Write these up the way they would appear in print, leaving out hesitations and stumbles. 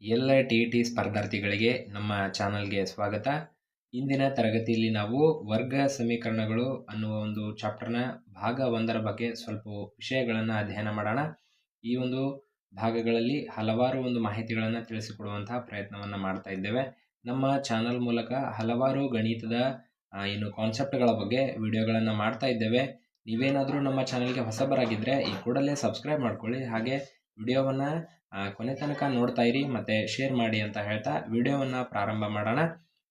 ಎಲ್ಲ ಟಿ ಸ್ಪರ್ಧಾರ್ಥಿಗಳಿಗೆ ನಮ್ಮ ಚಾನಲ್ಗೆ ಸ್ವಾಗತ. ಇಂದಿನ ತರಗತಿಯಲ್ಲಿ ನಾವು ವರ್ಗ ಸಮೀಕರಣಗಳು ಅನ್ನುವ ಒಂದು ಚಾಪ್ಟರ್ನ ಭಾಗ 1ರ ಬಗ್ಗೆ ಸ್ವಲ್ಪ ವಿಷಯಗಳನ್ನು ಅಧ್ಯಯನ ಮಾಡೋಣ. ಈ ಒಂದು ಭಾಗಗಳಲ್ಲಿ ಹಲವಾರು ಒಂದು ಮಾಹಿತಿಗಳನ್ನು ತಿಳಿಸಿಕೊಡುವಂತಹ ಪ್ರಯತ್ನವನ್ನು ಮಾಡ್ತಾ ಇದ್ದೇವೆ. ನಮ್ಮ ಚಾನಲ್ ಮೂಲಕ ಹಲವಾರು ಗಣಿತದ ಕಾನ್ಸೆಪ್ಟ್ಗಳ ಬಗ್ಗೆ ವಿಡಿಯೋಗಳನ್ನು ಮಾಡ್ತಾ ಇದ್ದೇವೆ. ನೀವೇನಾದರೂ ನಮ್ಮ ಚಾನಲ್ಗೆ ಹೊಸಬರಾಗಿದ್ದರೆ ಈ ಕೂಡಲೇ ಸಬ್ಸ್ಕ್ರೈಬ್ ಮಾಡ್ಕೊಳ್ಳಿ. ಹಾಗೆ ವಿಡಿಯೋವನ್ನು ಕೊನೆ ತನಕ ನೋಡ್ತಾ ಇರಿ ಮತ್ತು ಶೇರ್ ಮಾಡಿ ಅಂತ ಹೇಳ್ತಾ ವಿಡಿಯೋವನ್ನು ಪ್ರಾರಂಭ ಮಾಡೋಣ.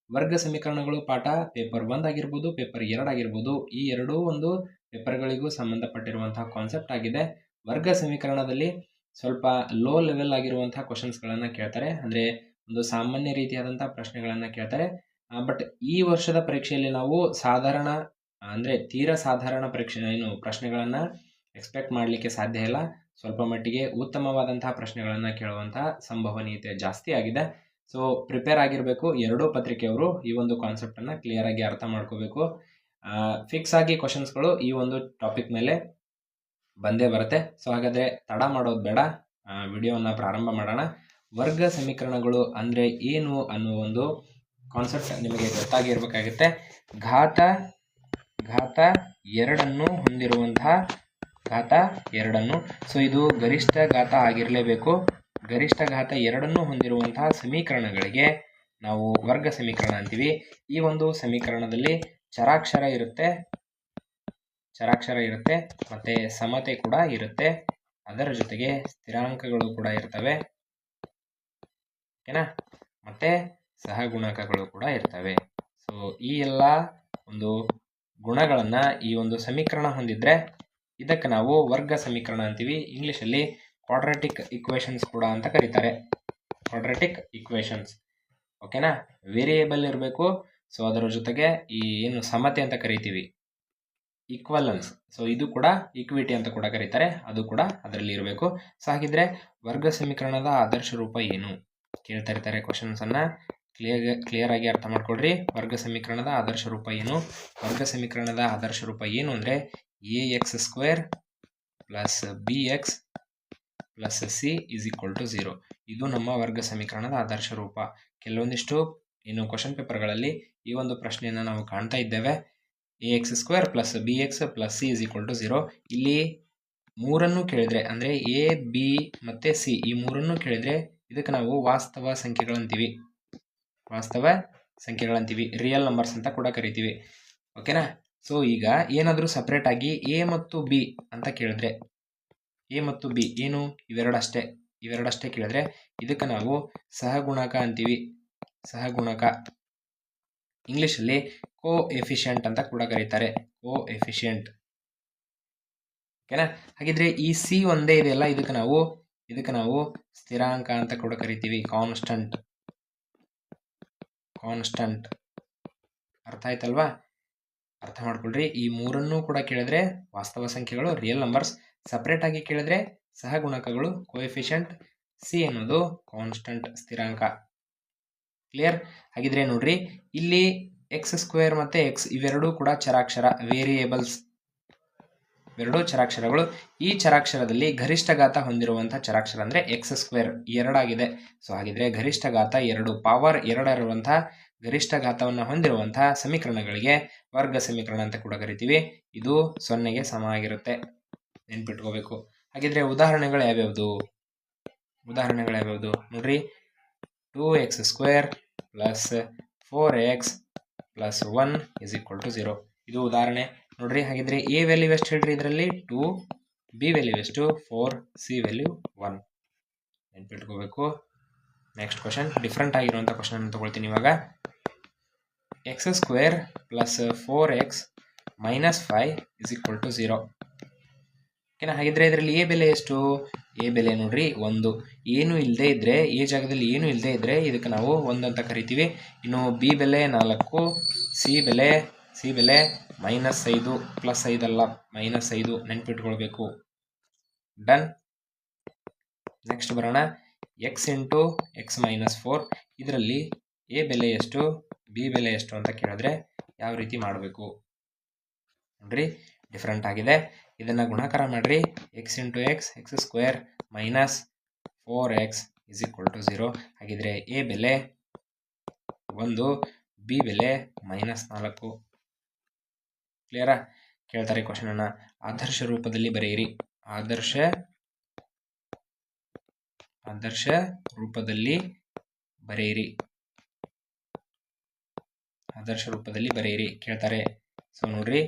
ವರ್ಗ ಸಮೀಕರಣಗಳು ಪಾಠ ಪೇಪರ್ 1 ಆಗಿರ್ಬೋದು, ಪೇಪರ್ 2 ಆಗಿರ್ಬೋದು, ಈ ಎರಡೂ ಒಂದು ಪೇಪರ್ಗಳಿಗೂ ಸಂಬಂಧಪಟ್ಟಿರುವಂತಹ ಕಾನ್ಸೆಪ್ಟ್ ಆಗಿದೆ. ವರ್ಗ ಸಮೀಕರಣದಲ್ಲಿ ಸ್ವಲ್ಪ ಲೋ ಲೆವೆಲ್ ಆಗಿರುವಂತಹ ಕ್ವಶನ್ಸ್ಗಳನ್ನು ಕೇಳ್ತಾರೆ, ಅಂದರೆ ಒಂದು ಸಾಮಾನ್ಯ ರೀತಿಯಾದಂತಹ ಪ್ರಶ್ನೆಗಳನ್ನು ಕೇಳ್ತಾರೆ. ಬಟ್ ಈ ವರ್ಷದ ಪರೀಕ್ಷೆಯಲ್ಲಿ ನಾವು ಸಾಧಾರಣ ಅಂದರೆ ತೀರಾ ಸಾಧಾರಣ ಪ್ರಶ್ನೆಗಳನ್ನು ಎಕ್ಸ್ಪೆಕ್ಟ್ ಮಾಡಲಿಕ್ಕೆ ಸಾಧ್ಯ ಇಲ್ಲ. ಸ್ವಲ್ಪ ಮಟ್ಟಿಗೆ ಉತ್ತಮವಾದಂತಹ ಪ್ರಶ್ನೆಗಳನ್ನು ಕೇಳುವಂತಹ ಸಂಭವನೀಯತೆ ಜಾಸ್ತಿ ಆಗಿದೆ. ಸೊ ಪ್ರಿಪೇರ್ ಆಗಿರಬೇಕು. ಎರಡೂ ಪತ್ರಿಕೆಯವರು ಈ ಒಂದು ಕಾನ್ಸೆಪ್ಟನ್ನು ಕ್ಲಿಯರ್ ಆಗಿ ಅರ್ಥ ಮಾಡ್ಕೋಬೇಕು. ಫಿಕ್ಸ್ ಆಗಿ ಕ್ವಶನ್ಸ್ಗಳು ಈ ಒಂದು ಟಾಪಿಕ್ ಮೇಲೆ ಬಂದೇ ಬರುತ್ತೆ. ಸೊ ಹಾಗಾದರೆ ತಡ ಮಾಡೋದು ಬೇಡ, ವಿಡಿಯೋವನ್ನು ಪ್ರಾರಂಭ ಮಾಡೋಣ. ವರ್ಗ ಸಮೀಕರಣಗಳು ಅಂದರೆ ಏನು ಅನ್ನೋ ಒಂದು ಕಾನ್ಸೆಪ್ಟ್ ನಿಮಗೆ ಗೊತ್ತಾಗಿರ್ಬೇಕಾಗುತ್ತೆ. ಘಾತ 2 ಹೊಂದಿರುವಂತಹ ಘಾತ 2, ಸೊ ಇದು ಗರಿಷ್ಠ ಘಾತ ಆಗಿರಲೇಬೇಕು. ಗರಿಷ್ಠ ಘಾತ 2 ಹೊಂದಿರುವಂತಹ ಸಮೀಕರಣಗಳಿಗೆ ನಾವು ವರ್ಗ ಸಮೀಕರಣ ಅಂತೀವಿ. ಈ ಒಂದು ಸಮೀಕರಣದಲ್ಲಿ ಚರಾಕ್ಷರ ಇರುತ್ತೆ ಮತ್ತೆ ಸಮತೆ ಕೂಡ ಇರುತ್ತೆ. ಅದರ ಜೊತೆಗೆ ಸ್ಥಿರಾಂಕಗಳು ಕೂಡ ಇರ್ತವೆ, ಓಕೆನಾ, ಮತ್ತೆ ಸಹಗುಣಕಗಳು ಕೂಡ ಇರ್ತವೆ. ಸೊ ಈ ಎಲ್ಲ ಒಂದು ಗುಣಗಳನ್ನು ಈ ಒಂದು ಸಮೀಕರಣ ಹೊಂದಿದ್ರೆ ಇದಕ್ಕೆ ನಾವು ವರ್ಗ ಸಮೀಕರಣ ಅಂತೀವಿ. ಇಂಗ್ಲೀಷಲ್ಲಿ ಕ್ವಾಡ್ರಾಟಿಕ್ ಇಕ್ವೇಷನ್ಸ್ ಕೂಡ ಅಂತ ಕರೀತಾರೆ. ಕ್ವಾಡ್ರಾಟಿಕ್ ಇಕ್ವೇಷನ್ಸ್, ಓಕೆನಾ. ವೇರಿಯೇಬಲ್ ಇರಬೇಕು. ಸೊ ಅದರ ಜೊತೆಗೆ ಈ ಏನು ಸಮತೆ ಅಂತ ಕರಿತೀವಿ, ಈಕ್ವಲೆನ್ಸ್, ಸೊ ಇದು ಕೂಡ ಈಕ್ವಿಟಿ ಅಂತ ಕೂಡ ಕರೀತಾರೆ, ಅದು ಕೂಡ ಅದರಲ್ಲಿ ಇರಬೇಕು. ಸೊ ಹಾಗಿದ್ರೆ ವರ್ಗ ಸಮೀಕರಣದ ಆದರ್ಶ ರೂಪ ಏನು ಕೇಳ್ತಾ ಇರ್ತಾರೆ. ಕ್ವಶನ್ಸನ್ನು ಕ್ಲಿಯರ್ ಆಗಿ ಅರ್ಥ ಮಾಡ್ಕೊಳ್ರಿ. ವರ್ಗ ಸಮೀಕರಣದ ಆದರ್ಶ ರೂಪ ಏನು? ವರ್ಗ ಸಮೀಕರಣದ ಆದರ್ಶ ರೂಪ ಏನು ಅಂದರೆ ax² plus bx plus c is equal to 0. ಇದು ನಮ್ಮ ವರ್ಗ ಸಮೀಕರಣದ ಆದರ್ಶ ರೂಪ. ಕೆಲವೊಂದಿಷ್ಟು ಕ್ವಶನ್ ಪೇಪರ್ಗಳಲ್ಲಿ ಈ ಒಂದು ಪ್ರಶ್ನೆಯನ್ನು ನಾವು ಕಾಣ್ತಾ ಇದ್ದೇವೆ. ax² plus bx plus c is equal to 0. ಇಲ್ಲಿ ಮೂರನ್ನು ಕೇಳಿದರೆ ಅಂದರೆ a b ಮತ್ತು c ಈ ಮೂರನ್ನು ಕೇಳಿದರೆ ಇದಕ್ಕೆ ನಾವು ವಾಸ್ತವ ಸಂಖ್ಯೆಗಳಂತೀವಿ, ರಿಯಲ್ ನಂಬರ್ಸ್ ಅಂತ ಕೂಡ ಕರಿತೀವಿ, ಓಕೆನಾ. ಸೊ ಈಗ ಏನಾದರೂ ಸಪ್ರೇಟ್ ಆಗಿ ಎ ಮತ್ತು ಬಿ ಅಂತ ಕೇಳಿದ್ರೆ, ಎ ಮತ್ತು ಬಿ ಏನು ಇವೆರಡಷ್ಟೇ ಕೇಳಿದ್ರೆ ಇದಕ್ಕೆ ನಾವು ಸಹಗುಣಕ ಅಂತೀವಿ. ಸಹಗುಣಕ ಇಂಗ್ಲೀಷಲ್ಲಿ ಕೋಎಫಿಷಿಯಂಟ್ ಅಂತ ಕೂಡ ಕರೀತಾರೆ, ಕೋಎಫಿಷಿಯಂಟ್, ಓಕೆನಾ. ಹಾಗಿದ್ರೆ ಈ ಸಿ ಒಂದೇ ಇದೆಯಲ್ಲ, ಇದಕ್ಕೆ ನಾವು ಸ್ಥಿರಾಂಕ ಅಂತ ಕೂಡ ಕರಿತೀವಿ, ಕಾನ್ಸ್ಟಂಟ್. ಅರ್ಥ ಆಯ್ತಲ್ವಾ? ಅರ್ಥ ಮಾಡ್ಕೊಳ್ರಿ. ಈ ಮೂರನ್ನು ಕೂಡ ಕೇಳಿದ್ರೆ ವಾಸ್ತವ ಸಂಖ್ಯೆಗಳು, ರಿಯಲ್ ನಂಬರ್ಸ್. ಸಪ್ರೇಟ್ ಆಗಿ ಕೇಳಿದ್ರೆ ಸಹಗುಣಕಗಳು, ಕೋಎಫಿಷಿಯಂಟ್. ಸಿ ಅನ್ನೋದು ಕಾನ್ಸ್ಟಂಟ್, ಸ್ಥಿರಾಂಕ. ಕ್ಲಿಯರ್? ಹಾಗಿದ್ರೆ ನೋಡ್ರಿ, ಇಲ್ಲಿ x² ಮತ್ತು x ಇವೆರಡೂ ಕೂಡ ಚರಾಕ್ಷರ, ವೇರಿಯೇಬಲ್ಸ್, ಇವೆರಡೂ ಚರಾಕ್ಷರಗಳು. ಈ ಚರಾಕ್ಷರದಲ್ಲಿ ಗರಿಷ್ಠ ಘಾತ ಹೊಂದಿರುವಂತಹ ಚರಾಕ್ಷರ ಅಂದರೆ x², 2 ಆಗಿದೆ. ಸೊ ಹಾಗಿದ್ರೆ ಗರಿಷ್ಠ ಘಾತ 2, ಪವರ್ 2 ಇರುವಂತಹ ಗರಿಷ್ಠ ಘಾತವನ್ನು ಹೊಂದಿರುವಂತಹ ಸಮೀಕರಣಗಳಿಗೆ ವರ್ಗ ಸಮೀಕರಣ ಅಂತ ಕೂಡ ಕರಿತೀವಿ. ಇದು 0ಗೆ ಸಮ ಆಗಿರುತ್ತೆ, ನೆನ್ಪಿಟ್ಕೋಬೇಕು. ಹಾಗಿದ್ರೆ ಉದಾಹರಣೆಗಳು ಯಾವ್ಯಾವುದು ನೋಡ್ರಿ. 2x² plus 4x plus 1 is equal to 0. ಇದು ಉದಾಹರಣೆ ನೋಡ್ರಿ. ಹಾಗಿದ್ರೆ ಎ ವ್ಯಾಲ್ಯೂ ಎಷ್ಟು ಹೇಳ್ರಿ? ಇದರಲ್ಲಿ 2, ಬಿ ವ್ಯಾಲ್ಯೂ ಎಷ್ಟು? 4, ಸಿ ವ್ಯಾಲ್ಯೂ 1. ನೆನ್ಪಿಟ್ಕೋಬೇಕು. ನೆಕ್ಸ್ಟ್ ಕ್ವಶನ್, ಡಿಫ್ರೆಂಟ್ ಆಗಿರುವಂಥ ಕ್ವಶನ್ ಅನ್ನು ತಗೊಳ್ತೀನಿ ಇವಾಗ. x² plus 4x minus 5 is equal to 0. ಓಕೆನಾ. ಹಾಗಿದ್ರೆ ಇದರಲ್ಲಿ ಎ ಬೆಲೆ ಎಷ್ಟು? ಎ ಬೆಲೆ ನೋಡ್ರಿ 1. ಏನು ಇಲ್ಲದೆ ಇದ್ರೆ, ಎ ಜಾಗದಲ್ಲಿ ಏನು ಇಲ್ಲದೆ ಇದ್ರೆ ಇದಕ್ಕೆ ನಾವು 1 ಅಂತ ಕರಿತೀವಿ. ಇನ್ನು ಬಿ ಬೆಲೆ 4, ಸಿ ಬೆಲೆ -5, +5 ಅಲ್ಲ, -5, ನೆನ್ಪಿಟ್ಕೊಳ್ಬೇಕು. ಡನ್. ನೆಕ್ಸ್ಟ್ ಬರೋಣ. x ಇಂಟು x ಮೈನಸ್ 4, ಇದರಲ್ಲಿ ಎ ಬೆಲೆ ಎಷ್ಟು, ಬಿ ಬೆಲೆ ಎಷ್ಟು ಅಂತ ಕೇಳಿದ್ರೆ ಯಾವ ರೀತಿ ಮಾಡಬೇಕು ನೋಡ್ರಿ. ಡಿಫ್ರೆಂಟ್ ಆಗಿದೆ. ಇದನ್ನು ಗುಣಾಕಾರ ಮಾಡಿರಿ. x into x, x² minus 4x is equal to 0. ಹಾಗಿದ್ರೆ ಎ ಬೆಲೆ 1, ಬಿ ಬೆಲೆ -4. ಕ್ಲಿಯರಾ? ಕೇಳ್ತಾರೆ ಕ್ವಶನನ್ನು. ಆದರ್ಶ ರೂಪದಲ್ಲಿ ಬರೆಯಿರಿ. ಆದರ್ಶ ರೂಪದಲ್ಲಿ ಬರೆಯಿರಿ. ಆದರ್ಶ ರೂಪದಲ್ಲಿ ಬರೆಯಿರಿ ಕೇಳ್ತಾರೆ. ಸೊ ನೋಡ್ರಿ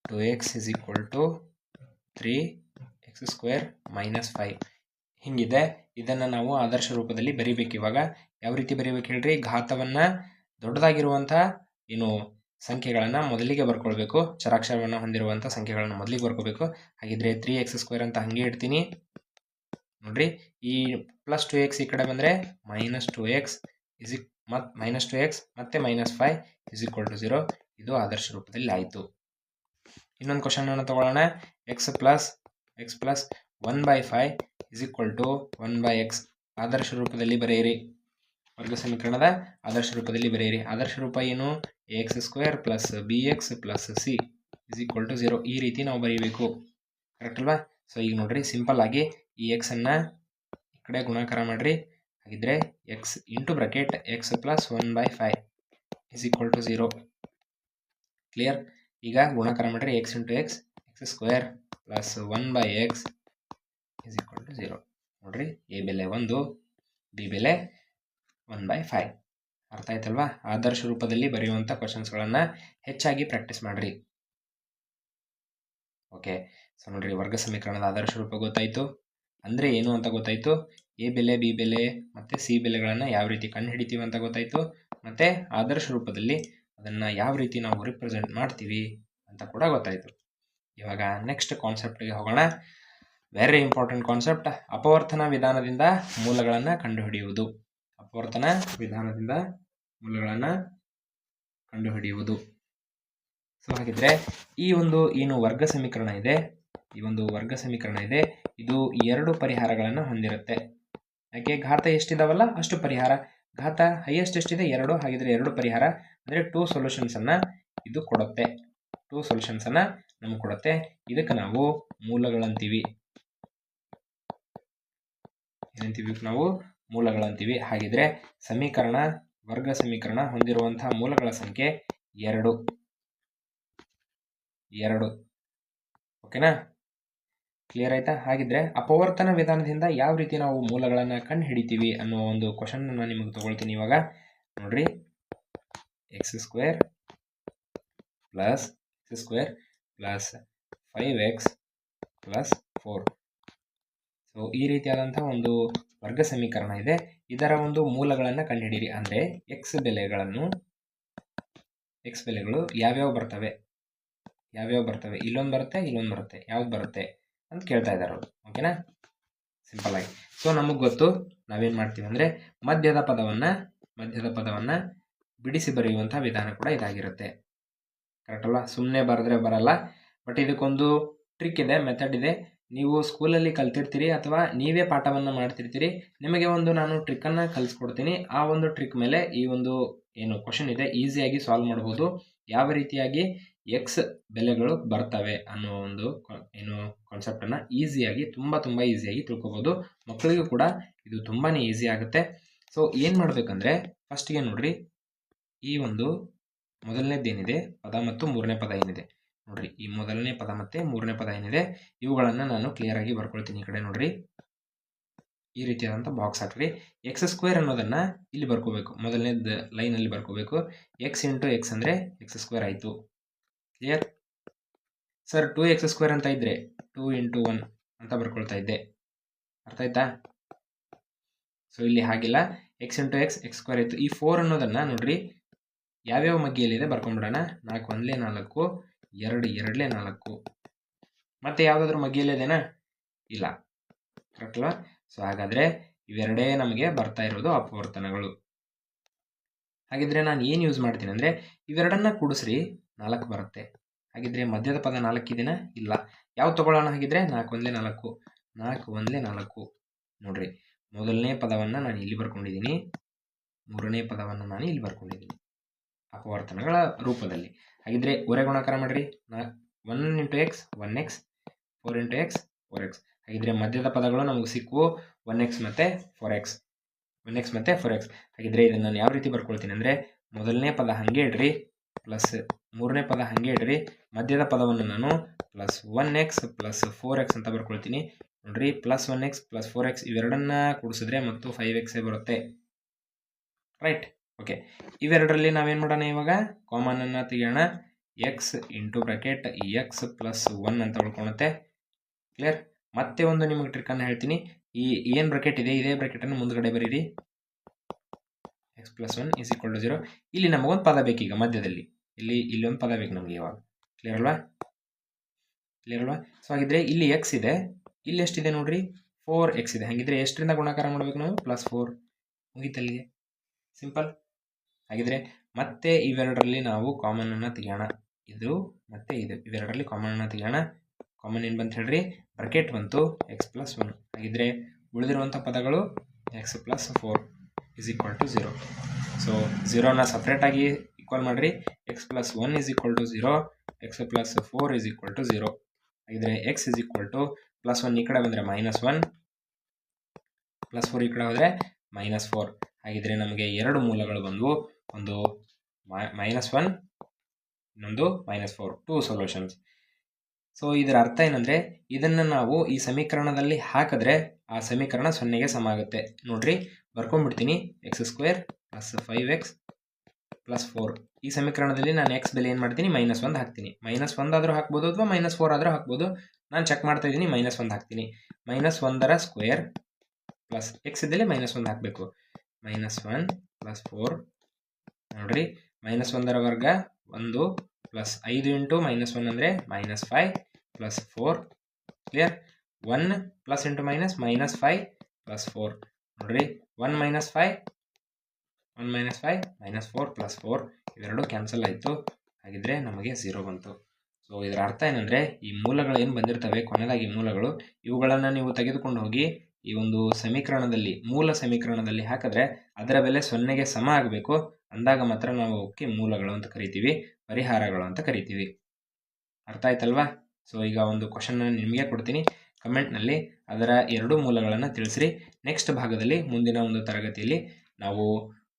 2x is equal to 3x² - 5 ಹಿಂಗಿದೆ. ಇದನ್ನು ನಾವು ಆದರ್ಶ ರೂಪದಲ್ಲಿ ಬರಿಬೇಕು. ಇವಾಗ ಯಾವ ರೀತಿ ಬರಿಬೇಕು ಹೇಳ್ರಿ? ಘಾತವನ್ನು ದೊಡ್ಡದಾಗಿರುವಂಥ ಸಂಖ್ಯೆಗಳನ್ನು ಮೊದಲಿಗೆ ಬರ್ಕೊಳ್ಬೇಕು. ಚರಾಕ್ಷರವನ್ನು ಹೊಂದಿರುವಂಥ ಸಂಖ್ಯೆಗಳನ್ನು ಮೊದಲಿಗೆ ಬರ್ಕೋಬೇಕು. ಹಾಗಿದ್ರೆ 3x² ಅಂತ ಹಾಗೆ ಇಡ್ತೀನಿ. ನೋಡ್ರಿ, ಈ +2x ಈ ಕಡೆ ಬಂದರೆ -2x ಮತ್ತೆ -5 ಇಸ್ ಈಕ್ವಲ್ ಟು 0. ಇದು ಆದರ್ಶ ರೂಪದಲ್ಲಿ ಆಯಿತು. ಇನ್ನೊಂದು ಕ್ವಶನನ್ನು ತಗೊಳ್ಳೋಣ. x + 1/5 is equal to 1/x. ಆದರ್ಶ ರೂಪದಲ್ಲಿ ಬರೆಯಿರಿ. ವರ್ಗ ಸಮೀಕರಣದ ಆದರ್ಶ ರೂಪದಲ್ಲಿ ಬರೆಯಿರಿ. ಆದರ್ಶ ರೂಪ ಏನು? ax² + bx + c is equal to 0. ಈ ರೀತಿ ನಾವು ಬರೀಬೇಕು. ಕರೆಕ್ಟ್ ಅಲ್ವಾ? ಸೊ ಈಗ ನೋಡ್ರಿ, ಸಿಂಪಲ್ ಆಗಿ ಈ ಎಕ್ಸನ್ನು ಈ ಕಡೆ ಗುಣಾಕಾರ ಮಾಡಿರಿ. ಹಾಗಿದ್ರೆ x into bracket x + 1/5 is equal to 0. Clear? ಈಗ ಗುಣಾಕಾರ ಮಾಡಿರಿ. x into x x² + 1/x is equal to 0. ನೋಡ್ರಿ, ಎ ಬೆಲೆ 1, ಬಿ ಬೆಲೆ 1/5. ಅರ್ಥ ಆಯ್ತಲ್ವಾ? ಆದರ್ಶ ರೂಪದಲ್ಲಿ ಬರೆಯುವಂಥ ಕ್ವಶನ್ಸ್ಗಳನ್ನು ಹೆಚ್ಚಾಗಿ ಪ್ರಾಕ್ಟೀಸ್ ಮಾಡಿರಿ. ಓಕೆ. ಸೊ ನೋಡ್ರಿ, ವರ್ಗ ಸಮೀಕರಣದ ಆದರ್ಶ ರೂಪ ಗೊತ್ತಾಯಿತು. ಅಂದರೆ ಏನು ಅಂತ ಗೊತ್ತಾಯಿತು. ಎ ಬೆಲೆ, ಬಿ ಬೆಲೆ ಮತ್ತು ಸಿ ಬೆಲೆಗಳನ್ನು ಯಾವ ರೀತಿ ಕಂಡುಹಿಡಿತೀವಿ ಅಂತ ಗೊತ್ತಾಯಿತು. ಮತ್ತು ಆದರ್ಶ ರೂಪದಲ್ಲಿ ಅದನ್ನು ಯಾವ ರೀತಿ ನಾವು ರಿಪ್ರೆಸೆಂಟ್ ಮಾಡ್ತೀವಿ ಅಂತ ಕೂಡ ಗೊತ್ತಾಯಿತು. ಇವಾಗ ನೆಕ್ಸ್ಟ್ ಕಾನ್ಸೆಪ್ಟ್ಗೆ ಹೋಗೋಣ. ವೆರಿ ಇಂಪಾರ್ಟೆಂಟ್ ಕಾನ್ಸೆಪ್ಟ್, ಅಪವರ್ತನ ವಿಧಾನದಿಂದ ಮೂಲಗಳನ್ನು ಕಂಡುಹಿಡಿಯುವುದು. ಅಪವರ್ತನ ವಿಧಾನದಿಂದ ಮೂಲಗಳನ್ನು ಕಂಡುಹಿಡಿಯುವುದು. ಸೊ ಹಾಗಿದ್ರೆ ಈ ಒಂದು ಏನು ವರ್ಗ ಸಮೀಕರಣ ಇದೆ, ಇದು 2 ಪರಿಹಾರಗಳನ್ನು ಹೊಂದಿರುತ್ತೆ. ಯಾಕೆ? ಘಾತ ಎಷ್ಟಿದಾವಲ್ಲ ಅಷ್ಟು ಪರಿಹಾರ. ಘಾತ ಹೈಯೆಸ್ಟ್ ಎಷ್ಟಿದೆ? 2. ಹಾಗಿದ್ರೆ 2 ಪರಿಹಾರ ಅಂದರೆ 2 ಸೊಲ್ಯೂಷನ್ಸನ್ನು ಇದು ಕೊಡುತ್ತೆ. 2 ಸೊಲ್ಯೂಷನ್ಸನ್ನು ನಮಗೆ ಕೊಡುತ್ತೆ. ಇದಕ್ಕೆ ನಾವು ಮೂಲಗಳಂತೀವಿ. ಏನಂತೀವಿ? ನಾವು ಮೂಲಗಳಂತೀವಿ. ಹಾಗಿದ್ರೆ ವರ್ಗ ಸಮೀಕರಣ ಹೊಂದಿರುವಂತಹ ಮೂಲಗಳ ಸಂಖ್ಯೆ 2. ಓಕೆನಾ? ಕ್ಲಿಯರ್ ಆಯ್ತಾ? ಹಾಗಿದ್ರೆ ಅಪವರ್ತನ ವಿಧಾನದಿಂದ ಯಾವ ರೀತಿ ನಾವು ಮೂಲಗಳನ್ನು ಕಂಡು ಹಿಡಿತೀವಿ ಅನ್ನೋ ಒಂದು ಕ್ವಶನ್ ನಾನು ನಿಮಗೆ ತಗೊಳ್ತೀನಿ. ಇವಾಗ ನೋಡ್ರಿ, x² + 5x + 4. ಸೊ ಈ ರೀತಿಯಾದಂಥ ಒಂದು ವರ್ಗ ಸಮೀಕರಣ ಇದೆ. ಇದರ ಒಂದು ಮೂಲಗಳನ್ನು ಕಂಡುಹಿಡಿಯಿರಿ. ಅಂದರೆ x ಬೆಲೆಗಳು ಯಾವ್ಯಾವ ಬರ್ತವೆ, ಇಲ್ಲೊಂದು ಬರುತ್ತೆ, ಇಲ್ಲೊಂದು ಬರುತ್ತೆ, ಯಾವ್ದು ಬರುತ್ತೆ ಅಂತ ಕೇಳ್ತಾ ಇದ್ದಾರೆ ಅವರು. ಓಕೆನಾ? ಸಿಂಪಲ್ ಆಗಿ. ಸೊ ನಮಗೆ ಗೊತ್ತು, ನಾವೇನು ಮಾಡ್ತೀವಿ ಅಂದರೆ ಮಧ್ಯದ ಪದವನ್ನು ಬಿಡಿಸಿ ಬರೆಯುವಂಥ ವಿಧಾನ ಕೂಡ ಇದಾಗಿರುತ್ತೆ. ಕರೆಕ್ಟ್ ಅಲ್ವಾ? ಸುಮ್ಮನೆ ಬರೆದ್ರೆ ಬರಲ್ಲ. ಬಟ್ ಇದಕ್ಕೊಂದು ಟ್ರಿಕ್ ಇದೆ, ಮೆಥಡ್ ಇದೆ. ನೀವು ಸ್ಕೂಲಲ್ಲಿ ಕಲ್ತಿರ್ತೀರಿ ಅಥವಾ ನೀವೇ ಪಾಠವನ್ನು ಮಾಡ್ತಿರ್ತೀರಿ. ನಿಮಗೆ ಒಂದು ನಾನು ಟ್ರಿಕ್ಕನ್ನು ಕಲಿಸ್ಕೊಡ್ತೀನಿ. ಆ ಒಂದು ಟ್ರಿಕ್ ಮೇಲೆ ಈ ಒಂದು ಏನು ಕ್ವಶನ್ ಇದೆ ಈಸಿಯಾಗಿ ಸಾಲ್ವ್ ಮಾಡ್ಬೋದು. ಯಾವ ರೀತಿಯಾಗಿ x ಬೆಲೆಗಳು ಬರ್ತವೆ ಅನ್ನೋ ಒಂದು ಕಾನ್ಸೆಪ್ಟನ್ನು ಈಸಿಯಾಗಿ, ತುಂಬ ಈಸಿಯಾಗಿ ತಿಳ್ಕೊಬೋದು. ಮಕ್ಕಳಿಗೂ ಕೂಡ ಇದು ತುಂಬಾ ಈಸಿ ಆಗುತ್ತೆ. ಸೊ ಏನು ಮಾಡಬೇಕಂದ್ರೆ ಫಸ್ಟಿಗೆ ನೋಡ್ರಿ, ಈ ಒಂದು ಮೊದಲನೇದೇನಿದೆ ಪದ ಮತ್ತು ಮೂರನೇ ಪದ ಏನಿದೆ ನೋಡ್ರಿ, ಈ ಮೊದಲನೇ ಪದ ಮತ್ತು ಮೂರನೇ ಪದ ಏನಿದೆ ಇವುಗಳನ್ನು ನಾನು ಕ್ಲಿಯರಾಗಿ ಬರ್ಕೊಳ್ತೀನಿ. ಈ ಕಡೆ ನೋಡ್ರಿ, ಈ ರೀತಿಯಾದಂಥ ಬಾಕ್ಸ್ ಹಾಕ್ರಿ. x² ಅನ್ನೋದನ್ನು ಇಲ್ಲಿ ಬರ್ಕೋಬೇಕು, ಮೊದಲನೇದು ಲೈನಲ್ಲಿ ಬರ್ಕೋಬೇಕು. x ಇಂಟು x ಅಂದರೆ x² ಆಯಿತು. Clear sir? 2x² ಅಂತ ಇದ್ದರೆ 2 × 1 ಅಂತ ಬರ್ಕೊಳ್ತಾ ಇದ್ದೆ. ಅರ್ಥ ಆಯ್ತಾ? ಸೊ ಇಲ್ಲಿ ಹಾಗಿಲ್ಲ, x ಇಂಟು x x² ಆಯಿತು. ಈ 4 ಅನ್ನೋದನ್ನು ನೋಡ್ರಿ, ಯಾವ್ಯಾವ ಮಗ್ಗಿಯಲ್ಲಿದೆ ಬರ್ಕೊಂಡ್ಬಿಡೋಣ. 4 × 1 = 4, 2 × 2 = 4. ಮತ್ತೆ ಯಾವುದಾದ್ರೂ ಮಗ್ಗಿಯಲ್ಲಿದೆನಾ? ಇಲ್ಲ. ಕರೆಕ್ಟ್ ಅಲ್ವಾ? ಸೊ ಹಾಗಾದರೆ ಇವೆರಡೇ ನಮಗೆ ಬರ್ತಾ ಇರೋದು ಅಪವರ್ತನಗಳು. ಹಾಗಿದ್ರೆ ನಾನು ಏನು ಯೂಸ್ ಮಾಡ್ತೀನಿ ಅಂದರೆ ಇವೆರಡನ್ನ ಕೂಡಿಸ್ರಿ, 4 ಬರುತ್ತೆ. ಹಾಗಿದ್ರೆ ಮಧ್ಯದ ಪದ 4 ಇದೆನಾ? ಇಲ್ಲ. ಯಾವ್ದು ತಗೊಳ್ಳೋಣ? ಹಾಗಿದ್ರೆ 4 × 1 = 4, 4 × 1 = 4. ನೋಡ್ರಿ, ಮೊದಲನೇ ಪದವನ್ನು ನಾನು ಇಲ್ಲಿ ಬರ್ಕೊಂಡಿದ್ದೀನಿ, ಮೂರನೇ ಪದವನ್ನು ನಾನು ಇಲ್ಲಿ ಬರ್ಕೊಂಡಿದ್ದೀನಿ ಅಪವರ್ತನಗಳ ರೂಪದಲ್ಲಿ. ಹಾಗಿದ್ರೆ ಗುಣಾಕಾರ ಮಾಡಿರಿ. 1 into X 1x, 4 into X 4x. ಹಾಗಿದ್ರೆ ಮಧ್ಯದ ಪದಗಳು ನಮಗೆ ಸಿಕ್ಕವು 1x ಮತ್ತು 4x, 1x ಮತ್ತು 4x. ಹಾಗಿದ್ರೆ ಇದನ್ನು ನಾನು ಯಾವ ರೀತಿ ಬರ್ಕೊಳ್ತೀನಿ ಅಂದರೆ, ಮೊದಲನೇ ಪದ ಹಾಗೆ ಇಡ್ರಿ, ಪ್ಲಸ್ ಮೂರನೇ ಪದ ಹಾಗೆ ಇಡ್ರಿ, ಮಧ್ಯದ ಪದವನ್ನು ನಾನು ಪ್ಲಸ್ 1x ಪ್ಲಸ್ 4x ಅಂತ ಬರ್ಕೊಳ್ತೀನಿ. ನೋಡ್ರಿ, ಪ್ಲಸ್ 1x ಪ್ಲಸ್ 4x ಇವೆರಡನ್ನ ಕೂಡಿಸಿದ್ರೆ ಮತ್ತು 5x ಬರುತ್ತೆ, ರೈಟ್. ಓಕೆ, ಇವೆರಡರಲ್ಲಿ ನಾವೇನು ಮಾಡೋಣ, ಇವಾಗ ಕಾಮನನ್ನು ತೆಗೆಯೋಣ. X into bracket x plus 1 ಅಂತ ಉಳ್ಕೊಳುತ್ತೆ. ಕ್ಲಿಯರ್. ಮತ್ತೆ ಒಂದು ನಿಮಗೆ ಟ್ರಿಕ್ಕನ್ನು ಹೇಳ್ತೀನಿ. ಈ ಏನು ಬ್ರಾಕೆಟ್ ಇದೆ ಇದೇ ಬ್ರಾಕೆಟನ್ನು ಮುಂದ್ಗಡೆ ಬರೀರಿ. X plus 1 is equal to 0. ಇಲ್ಲಿ ನಮಗೊಂದು ಪದ ಬೇಕೀಗ ಮಧ್ಯದಲ್ಲಿ, ಇಲ್ಲಿ ಒಂದು ಪದ ಬೇಕು ನಮಗೆ ಇವಾಗ. ಕ್ಲಿಯರ್ ಅಲ್ವಾ? ಸೊ ಹಾಗಿದ್ರೆ ಇಲ್ಲಿ ಎಕ್ಸ್ ಇದೆ, ಇಲ್ಲಿ ಎಷ್ಟಿದೆ ನೋಡ್ರಿ, 4x ಇದೆ. ಹಾಗಿದ್ರೆ ಎಷ್ಟರಿಂದ ಗುಣಾಕಾರ ಮಾಡಬೇಕು ನಾವು? ಪ್ಲಸ್ 4. ಮುಗೀತಲ್ಲಿಗೆ, ಸಿಂಪಲ್. ಹಾಗಿದ್ರೆ ಮತ್ತೆ ಇವೆರಡರಲ್ಲಿ ನಾವು ಕಾಮನನ್ನು ತೆಗೆಯೋಣ. ಇದು ಮತ್ತು ಇದು, ಇವೆರಡರಲ್ಲಿ ಕಾಮನನ್ನು ತೆಗೆಯೋಣ. ಕಾಮನ್ ಏನು ಬಂತು ಹೇಳ್ರಿ? ಬ್ರಾಕೆಟ್ ಬಂತು ಎಕ್ಸ್ ಪ್ಲಸ್ 1. ಹಾಗಿದ್ರೆ ಉಳಿದಿರುವಂಥ ಪದಗಳು x plus 4 is equal to 0. So 0ನ ಸಪ್ರೇಟಾಗಿ ಈಕ್ವಲ್ ಮಾಡಿರಿ. X plus 1 is equal to 0, x plus 4 is equal to 0. ಹಾಗಿದ್ರೆ x is equal to plus 1 ಈ ಕಡೆ ಬಂದರೆ -1, ಪ್ಲಸ್ 4 ಈ ಕಡೆ ಹೋದರೆ -4. ಹಾಗಿದ್ರೆ ನಮಗೆ ಎರಡು ಮೂಲಗಳು ಬಂದವು, ಒಂದು -1, ಇನ್ನೊಂದು -4, 2 ಸೊಲ್ಯೂಷನ್ಸ್. ಸೊ ಇದರ ಅರ್ಥ ಏನಂದರೆ, ಇದನ್ನು ನಾವು ಈ ಸಮೀಕರಣದಲ್ಲಿ ಹಾಕಿದ್ರೆ ಆ ಸಮೀಕರಣ 0ಗೆ ಸಮ ಆಗುತ್ತೆ. ನೋಡ್ರಿ, ಬರ್ಕೊಂಡ್ಬಿಡ್ತೀನಿ. x² plus 5x plus 4. ಈ ಸಮೀಕರಣದಲ್ಲಿ ನಾನು ಎಕ್ಸ್ ಬೆಲೆ ಏನು ಮಾಡ್ತೀನಿ? -1 ಹಾಕ್ತೀನಿ. -1 ಆದರೂ ಹಾಕ್ಬೋದು ಅಥವಾ -4 ಆದರೂ ಹಾಕ್ಬೋದು. ನಾನು ಚೆಕ್ ಮಾಡ್ತಾ ಇದ್ದೀನಿ, -1 ಹಾಕ್ತೀನಿ. -1ರ ಸ್ಕ್ವೇರ್ ಪ್ಲಸ್ ಎಕ್ಸ್ ಇದ್ದಲ್ಲಿ -1 ಹಾಕಬೇಕು. -1 ಪ್ಲಸ್ 4. ನೋಡ್ರಿ, -1ರ ವರ್ಗ 1 ಪ್ಲಸ್ 5 ಇಂಟು -1 ಅಂದರೆ -5 plus 4. Clear. 1 plus into minus -5 plus 4. ನೋಡ್ರಿ, 1 - 5 -4 ಪ್ಲಸ್ 4 ಇವೆರಡು ಕ್ಯಾನ್ಸಲ್ ಆಯಿತು. ಹಾಗಿದ್ರೆ ನಮಗೆ 0 ಬಂತು. ಸೊ ಇದರ ಅರ್ಥ ಏನಂದರೆ, ಈ ಮೂಲಗಳು ಏನು ಬಂದಿರ್ತವೆ ಕೊನೆಯದಾಗಿ ಮೂಲಗಳು, ಇವುಗಳನ್ನು ನೀವು ತೆಗೆದುಕೊಂಡು ಹೋಗಿ ಈ ಒಂದು ಸಮೀಕರಣದಲ್ಲಿ, ಮೂಲ ಸಮೀಕರಣದಲ್ಲಿ ಹಾಕಿದ್ರೆ ಅದರ ಬೆಲೆ 0ಗೆ ಸಮ ಆಗಬೇಕು. ಅಂದಾಗ ಮಾತ್ರ ನಾವು ಅವಕ್ಕೆ ಮೂಲಗಳು ಅಂತ ಕರಿತೀವಿ, ಪರಿಹಾರಗಳು ಅಂತ ಕರಿತೀವಿ. ಅರ್ಥ ಆಯ್ತಲ್ವಾ? ಸೊ ಈಗ ಒಂದು ಕ್ವಶನ್ನ ನಿಮಗೆ ಕೊಡ್ತೀನಿ, ಕಮೆಂಟ್ನಲ್ಲಿ ಅದರ ಎರಡು ಮೂಲಗಳನ್ನು ತಿಳಿಸ್ರಿ. ನೆಕ್ಸ್ಟ್ ಭಾಗದಲ್ಲಿ, ಮುಂದಿನ ಒಂದು ತರಗತಿಯಲ್ಲಿ ನಾವು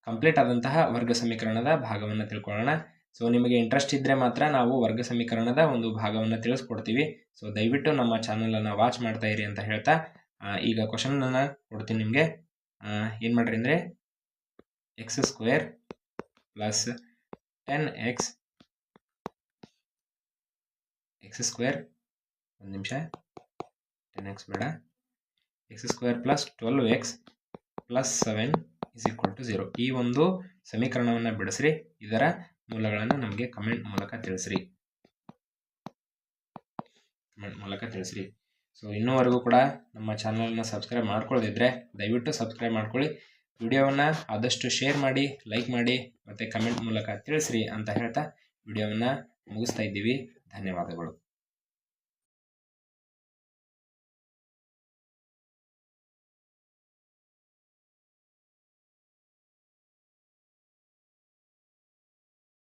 ಕಂಪ್ಲೀಟ್ ಆದಂತಹ ವರ್ಗ ಸಮೀಕರಣದ ಭಾಗವನ್ನು ತಿಳ್ಕೊಳ್ಳೋಣ. ಸೊ ನಿಮಗೆ ಇಂಟ್ರೆಸ್ಟ್ ಇದ್ದರೆ ಮಾತ್ರ ನಾವು ವರ್ಗ ಸಮೀಕರಣದ ಒಂದು ಭಾಗವನ್ನು ತಿಳಿಸ್ಕೊಡ್ತೀವಿ. ಸೊ ದಯವಿಟ್ಟು ನಮ್ಮ ಚಾನಲನ್ನು ವಾಚ್ ಮಾಡ್ತಾ ಇರಿ ಅಂತ ಹೇಳ್ತಾ, ಈಗ ಕ್ವಶನನ್ನು ಕೊಡ್ತೀನಿ ನಿಮಗೆ. ಏನು ಮಾಡ್ರಿ ಅಂದರೆ, x² ಪ್ಲಸ್ 10x x², ಒಂದು ನಿಮಿಷ, 10x ಬೇಡ, x² plus 12x plus 7 is equal to 0. ಈ ಒಂದು ಸಮೀಕರಣವನ್ನು ಬಿಡಿಸ್ರಿ. ಇದರ ಮೂಲಗಳನ್ನು ನಮಗೆ ಕಮೆಂಟ್ ಮೂಲಕ ತಿಳಿಸ್ರಿ. ಸೊ ಇನ್ನೂವರೆಗೂ ಕೂಡ ನಮ್ಮ ಚಾನಲನ್ನು ಸಬ್ಸ್ಕ್ರೈಬ್ ಮಾಡ್ಕೊಳ್ಳದಿದ್ದರೆ ದಯವಿಟ್ಟು ಸಬ್ಸ್ಕ್ರೈಬ್ ಮಾಡ್ಕೊಳ್ಳಿ. ವಿಡಿಯೋವನ್ನು ಆದಷ್ಟು ಶೇರ್ ಮಾಡಿ, ಲೈಕ್ ಮಾಡಿ ಮತ್ತು ಕಮೆಂಟ್ ಮೂಲಕ ತಿಳಿಸ್ರಿ ಅಂತ ಹೇಳ್ತಾ ವಿಡಿಯೋವನ್ನು ಮುಗಿಸ್ತಾ ಇದ್ದೀವಿ. ಧನ್ಯವಾದಗಳು.